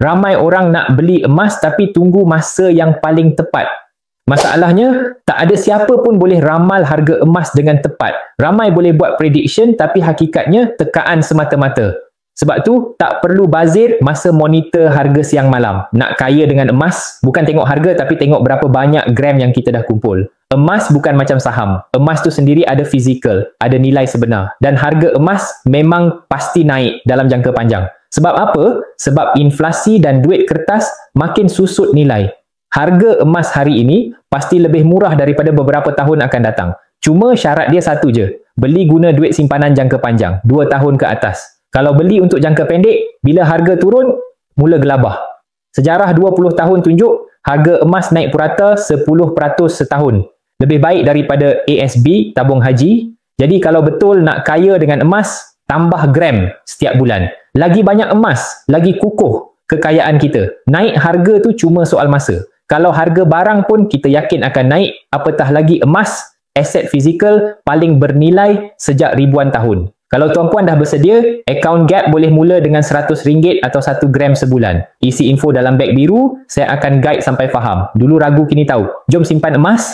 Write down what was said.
Ramai orang nak beli emas tapi tunggu masa yang paling tepat. Masalahnya, tak ada siapa pun boleh ramal harga emas dengan tepat. Ramai boleh buat prediction tapi hakikatnya tekaan semata-mata. Sebab tu, tak perlu bazir masa monitor harga siang malam. Nak kaya dengan emas, bukan tengok harga tapi tengok berapa banyak gram yang kita dah kumpul. Emas bukan macam saham. Emas tu sendiri ada fizikal, ada nilai sebenar. Dan harga emas memang pasti naik dalam jangka panjang. Sebab apa? Sebab inflasi dan duit kertas makin susut nilai. Harga emas hari ini pasti lebih murah daripada beberapa tahun akan datang. Cuma syarat dia satu je. Beli guna duit simpanan jangka panjang, 2 tahun ke atas. Kalau beli untuk jangka pendek, bila harga turun, mula gelabah. Sejarah 20 tahun tunjuk, harga emas naik purata 10% setahun. Lebih baik daripada ASB, tabung haji. Jadi kalau betul nak kaya dengan emas, tambah gram setiap bulan. Lagi banyak emas, lagi kukuh kekayaan kita. Naik harga tu cuma soal masa. Kalau harga barang pun kita yakin akan naik, apatah lagi emas, aset fizikal paling bernilai sejak ribuan tahun. Kalau tuan-puan dah bersedia, akaun Gap boleh mula dengan RM100 atau 1 gram sebulan. Isi info dalam beg biru, saya akan guide sampai faham. Dulu ragu kini tahu. Jom simpan emas.